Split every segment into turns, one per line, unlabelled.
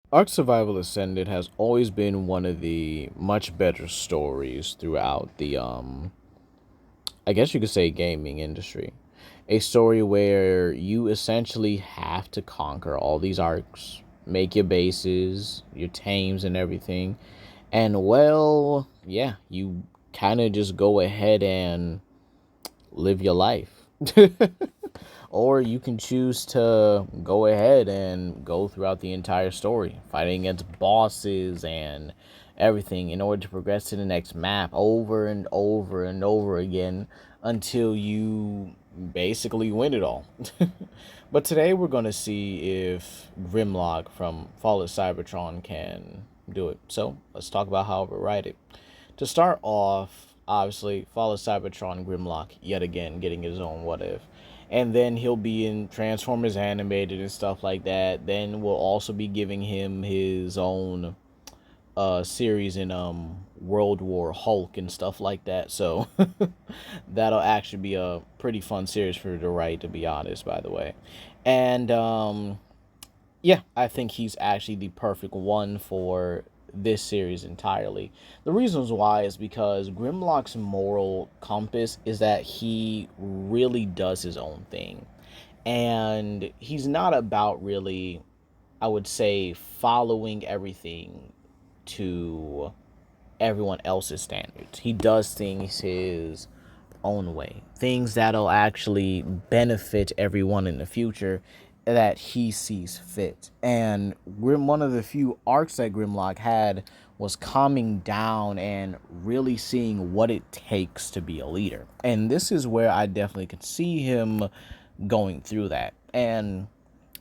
Ark Survival Ascended has always been one of the much better stories throughout the I guess you could say gaming industry. A story where you essentially have to conquer all these arcs, make your bases, your tames and everything. And well, yeah, you kind of just go ahead and live your life. Or you can choose to go ahead and go throughout the entire story, fighting against bosses and everything in order to progress to the next map over and over and over again until you basically win it all. But today we're going to see if Grimlock from Fall of Cybertron can do it. So let's talk about how to write it. To start off, obviously, Fall of Cybertron Grimlock, yet again, getting his own what if. And then he'll be in Transformers Animated and stuff like that. Then we'll also be giving him his own series in World War Hulk and stuff like that. So that'll actually be a pretty fun series for to write, to be honest, by the way. And yeah, I think he's actually the perfect one for this series entirely. The reasons why is because Grimlock's moral compass is that he really does his own thing. And he's not about really, I would say, following everything to everyone else's standards. He does things his own way, things that'll actually benefit everyone in the future that he sees fit. And one of the few arcs that Grimlock had was calming down and really seeing what it takes to be a leader. And this is where I definitely could see him going through that. And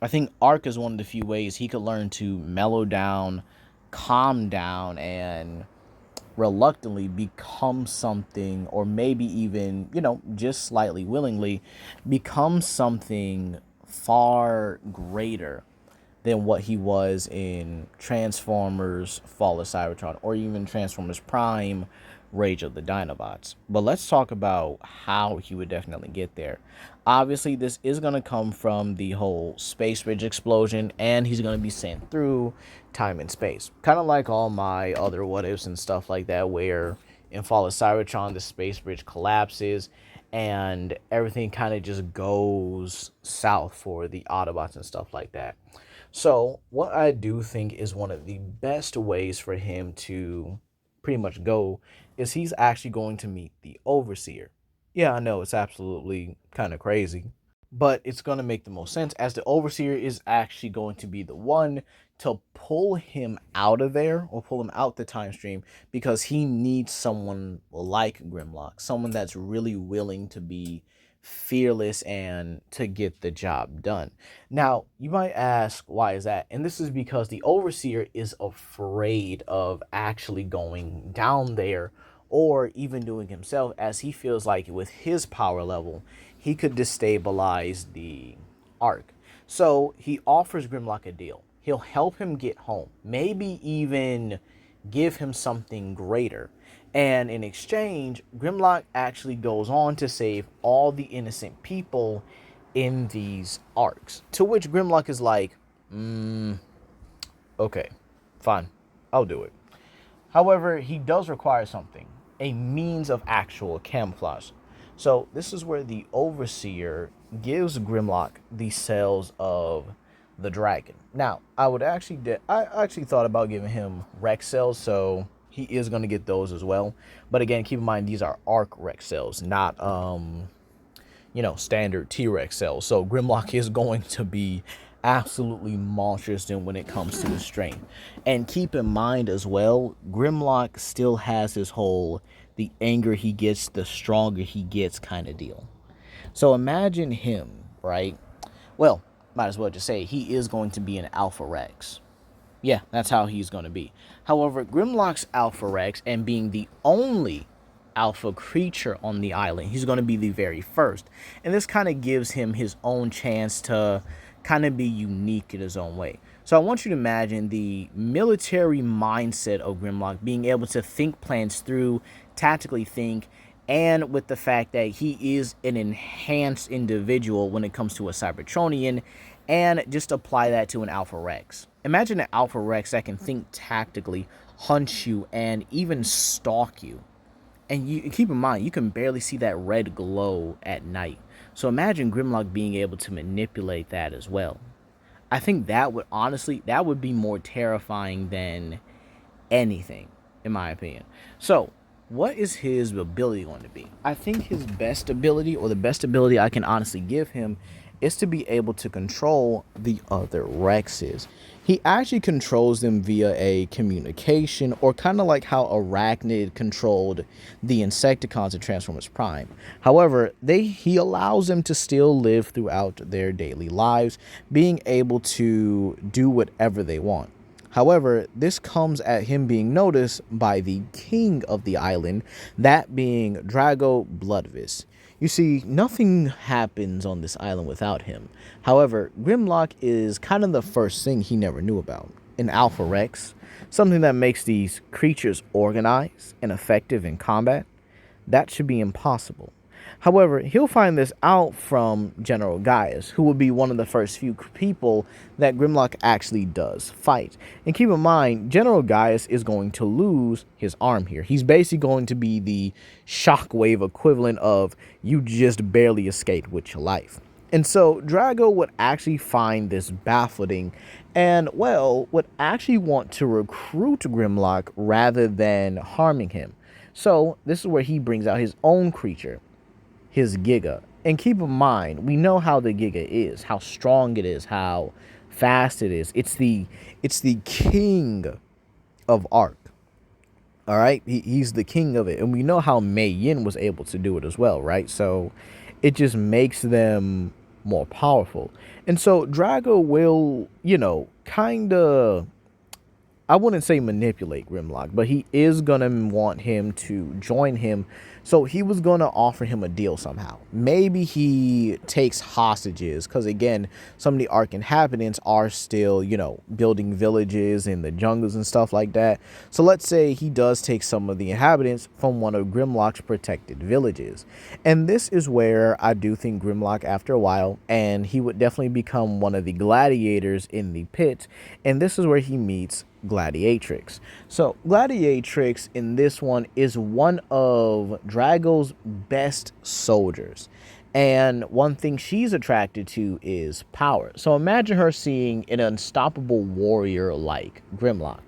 I think Arc is one of the few ways he could learn to mellow down, calm down, and reluctantly become something, or maybe even, just slightly willingly become something far greater than what he was in Transformers Fall of Cybertron, or even Transformers Prime Rage of the Dinobots. But let's talk about how he would definitely get there. Obviously, this is going to come from the whole space bridge explosion, and he's going to be sent through time and space. Kind of like all my other what ifs and stuff like that, where in Fall of Cybertron, the space bridge collapses and everything kind of just goes south for the Autobots and stuff like that. So, what I do think is one of the best ways for him to pretty much go is he's actually going to meet the Overseer. Yeah, I know it's absolutely kind of crazy, but it's going to make the most sense as the Overseer is actually going to be the one to pull him out of there, or pull him out the time stream, because he needs someone like Grimlock, someone that's really willing to be fearless and to get the job done. Now, you might ask, why is that? And this is because the Overseer is afraid of actually going down there or even doing himself, as he feels like with his power level, he could destabilize the arc. So he offers Grimlock a deal. He'll help him get home, maybe even give him something greater. And in exchange, Grimlock actually goes on to save all the innocent people in these arcs. To which Grimlock is like, okay, fine, I'll do it. However, he does require something, a means of actual camouflage. So this is where the Overseer gives Grimlock the cells of the dragon. Now, I actually thought about giving him Rex cells, so he is going to get those as well. But again, keep in mind these are Arc Rex cells, not standard T-Rex cells. So Grimlock is going to be absolutely monstrous than when it comes to the strength. And keep in mind as well, Grimlock still has his whole the anger he gets, the stronger he gets kind of deal. So imagine him, right? Well, might as well just say he is going to be an Alpha Rex. Yeah, that's how he's going to be. However, Grimlock's Alpha Rex, and being the only alpha creature on the island, he's going to be the very first. And this kind of gives him his own chance to kind of be unique in his own way. So I want you to imagine the military mindset of Grimlock, being able to think plans through, tactically think, and with the fact that he is an enhanced individual when it comes to a Cybertronian, and just apply that to an Alpha Rex. Imagine an Alpha Rex that can think tactically, hunt you, and even stalk you. And you keep in mind, you can barely see that red glow at night. So imagine Grimlock being able to manipulate that as well. I think that would honestly, that would be more terrifying than anything, in my opinion. So, what is his ability going to be? I think his best ability, or the best ability I can honestly give him, is to be able to control the other Rexes. He actually controls them via a communication, or kind of like how Arachnid controlled the Insecticons in Transformers Prime. However, he allows them to still live throughout their daily lives, being able to do whatever they want. However, this comes at him being noticed by the king of the island, that being Drago Bloodvis. You see, nothing happens on this island without him. However, Grimlock is kind of the first thing he never knew about. An Alpha Rex, something that makes these creatures organized and effective in combat, that should be impossible. However, he'll find this out from General Gaius, who will be one of the first few people that Grimlock actually does fight. And keep in mind, General Gaius is going to lose his arm here. He's basically going to be the shockwave equivalent of you just barely escaped with your life. And so Drago would actually find this baffling and, well, would actually want to recruit Grimlock rather than harming him. So this is where he brings out his own creature, his Giga. And keep in mind, we know how the Giga is, how strong it is, how fast it is. It's the king of Arc. All right, he's the king of it, and we know how Mei Yin was able to do it as well, right? So it just makes them more powerful. And so Drago will, kind of, I wouldn't say manipulate Grimlock, but he is going to want him to join him. So he was going to offer him a deal somehow. Maybe he takes hostages, because again, some of the Ark inhabitants are still, building villages in the jungles and stuff like that. So let's say he does take some of the inhabitants from one of Grimlock's protected villages. And this is where I do think Grimlock, after a while, and he would definitely become one of the gladiators in the pit. And this is where he meets Gladiatrix. So Gladiatrix in this one is one of Drago's best soldiers. And one thing she's attracted to is power. So imagine her seeing an unstoppable warrior like Grimlock.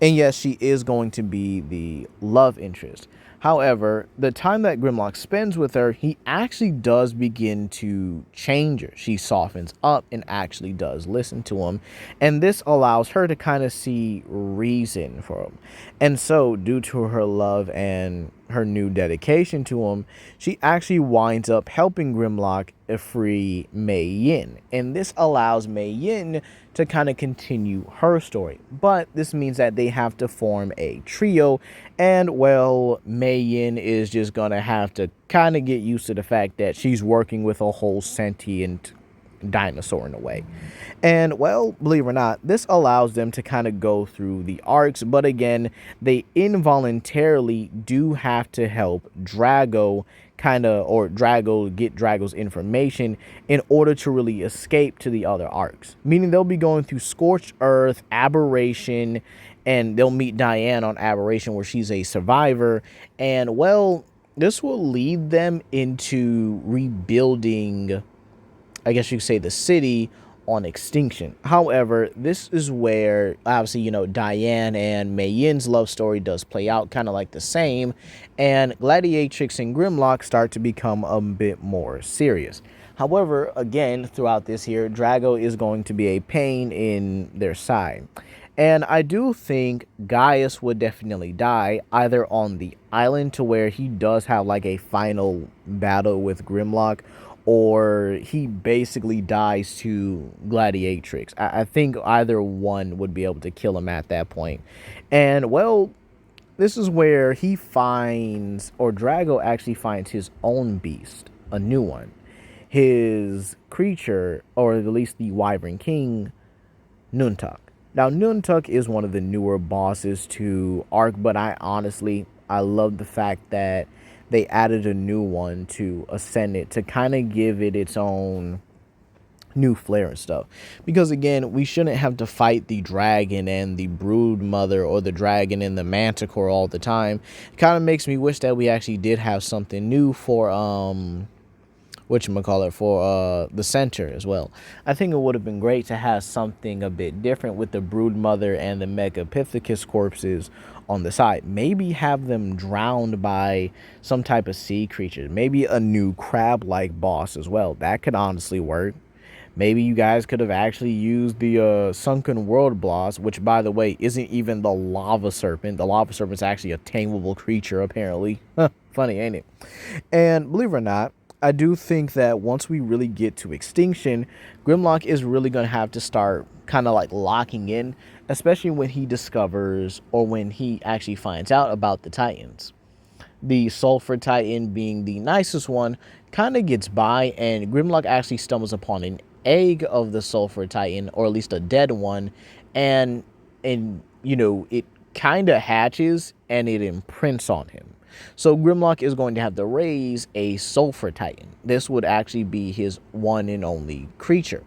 And yes, she is going to be the love interest. However, the time that Grimlock spends with her, he actually does begin to change her. She softens up and actually does listen to him. And this allows her to kind of see reason for him. And so, due to her love and her new dedication to him, she actually winds up helping Grimlock free Mei Yin. And this allows Mei Yin to kind of continue her story. But this means that they have to form a trio. And, well, Mei Yin is just going to have to kind of get used to the fact that she's working with a whole sentient dinosaur in a way. And, well, believe it or not, this allows them to kind of go through the arcs. But again, they involuntarily do have to help Drago get Drago's information in order to really escape to the other arcs. Meaning they'll be going through Scorched Earth, Aberration, and they'll meet Diane on Aberration, where she's a survivor. And, well, this will lead them into rebuilding, I guess you could say, the city on Extinction. However, this is where, obviously, Diane and Mei Yin's love story does play out kind of like the same, and Gladiatrix and Grimlock start to become a bit more serious. However, again, throughout this here, Drago is going to be a pain in their side. And I do think Gaius would definitely die, either on the island to where he does have like a final battle with Grimlock, or he basically dies to Gladiatrix. I think either one would be able to kill him at that point. And, well, this is where he finds, or Drago actually finds his own beast, a new one. His creature, or at least the Wyvern King, Nuntuk. Now, Nuntuk is one of the newer bosses to Arc, but I love the fact that they added a new one to Ascendant to kind of give it its own new flair and stuff. Because again, we shouldn't have to fight the dragon and the brood mother or the dragon and the manticore all the time. It kind of makes me wish that we actually did have something new for whatchamacallit, for the center as well. I think it would have been great to have something a bit different with the brood mother and the megapithecus corpses on the side. Maybe have them drowned by some type of sea creature. Maybe a new crab like boss as well. That could honestly work. Maybe you guys could have actually used the sunken world boss, which, by the way, isn't even the lava serpent. The lava serpent's actually a tameable creature, apparently. Funny, ain't it? And believe it or not, I do think that once we really get to extinction, Grimlock is really going to have to start kind of like locking in, especially when he discovers or when he actually finds out about the Titans. The Sulfur Titan, being the nicest one, kind of gets by, and Grimlock actually stumbles upon an egg of the Sulfur Titan, or at least a dead one, and it kind of hatches and it imprints on him. So Grimlock is going to have to raise a Sulfur Titan. This would actually be his one and only creature.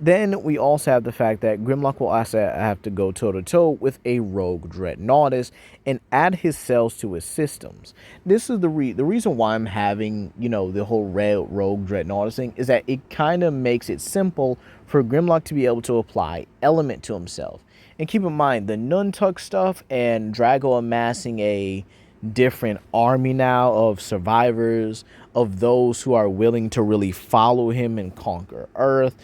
Then we also have the fact that Grimlock will also have to go toe-to-toe with a rogue Dreadnoughtus and add his cells to his systems. This is the reason why I'm having, the whole rogue Dreadnoughtus thing, is that it kind of makes it simple for Grimlock to be able to apply element to himself. And keep in mind, the Nuntuck stuff and Drago amassing a different army now of survivors, of those who are willing to really follow him and conquer Earth,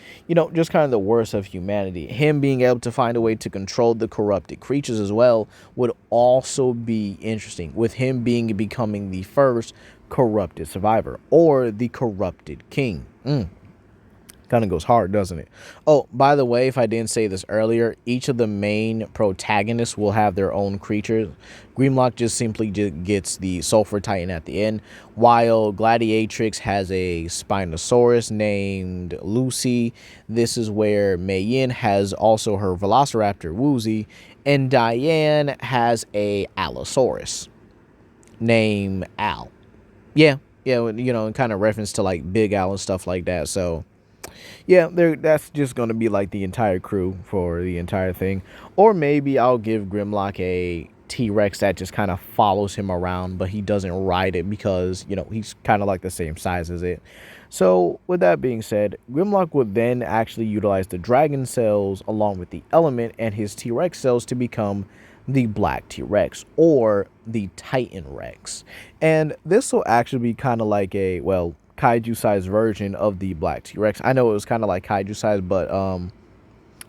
just kind of the worst of humanity. Him being able to find a way to control the corrupted creatures as well would also be interesting, with him becoming the first corrupted survivor, or the corrupted king. Kind of goes hard, doesn't it? Oh, by the way, if I didn't say this earlier, each of the main protagonists will have their own creatures. Grimlock just simply gets the Sulfur Titan at the end, while Gladiatrix has a Spinosaurus named Lucy. This is where Mei Yin has also her Velociraptor Woozy, and Diane has a Allosaurus named Al. Yeah, in kind of reference to like Big Al and stuff like that. So yeah, that's just going to be like the entire crew for the entire thing. Or maybe I'll give Grimlock a T-Rex that just kind of follows him around, but he doesn't ride it because, he's kind of like the same size as it. So with that being said, Grimlock would then actually utilize the dragon cells along with the element and his T-Rex cells to become the Black T-Rex, or the Titan Rex. And this will actually be kind of like a, kaiju sized version of the Black T-Rex. I know it was kind of like kaiju size, but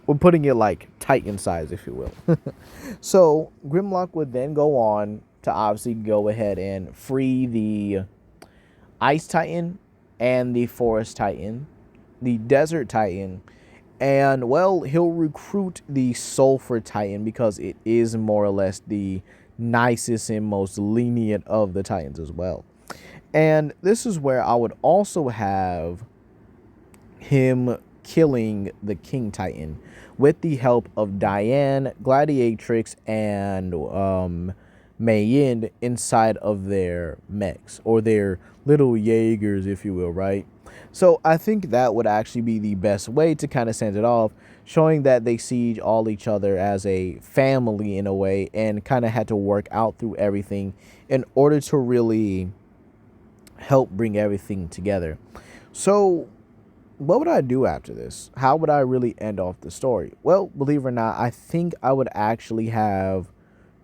we're putting it like Titan size, if you will. So Grimlock would then go on to obviously go ahead and free the Ice Titan and the Forest Titan, the Desert Titan, and he'll recruit the Sulfur Titan because it is more or less the nicest and most lenient of the Titans as well. And this is where I would also have him killing the King Titan with the help of Diane, Gladiatrix, and Mei Yin inside of their mechs, or their little Jaegers, if you will, right? So I think that would actually be the best way to kind of send it off, showing that they see all each other as a family in a way, and kind of had to work out through everything in order to really help bring everything together. So what would I do after this? How would I really end off the story? Well, believe it or not, I think I would actually have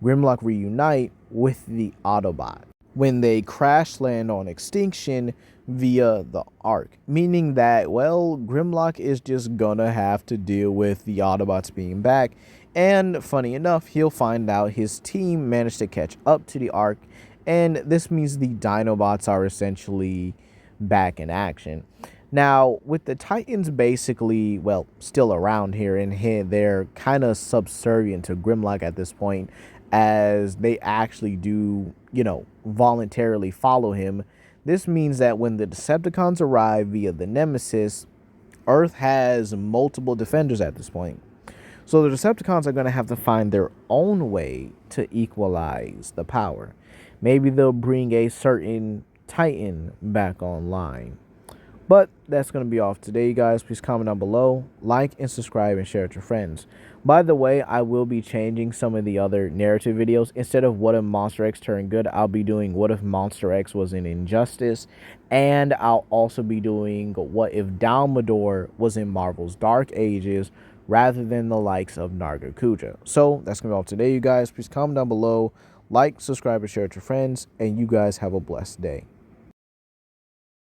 Grimlock reunite with the Autobot when they crash land on extinction via the Ark, meaning that, Grimlock is just gonna have to deal with the Autobots being back. And funny enough, he'll find out his team managed to catch up to the Ark, and this means the Dinobots are essentially back in action. Now, with the Titans basically, still around here, and they're kind of subservient to Grimlock at this point, as they actually do, voluntarily follow him. This means that when the Decepticons arrive via the Nemesis, Earth has multiple defenders at this point. So the Decepticons are going to have to find their own way to equalize the power. Maybe they'll bring a certain Titan back online. But that's going to be all for today, you guys. Please comment down below, like and subscribe, and share with your friends. By the way, I will be changing some of the other narrative videos. Instead of what if Monster X turned good, I'll be doing what if Monster X was an injustice. And I'll also be doing what if Dalmador was in Marvel's Dark Ages rather than the likes of Nargacuja. So that's going to be all for today, you guys. Please comment down below, like, subscribe, and share with your friends. And you guys have a blessed day.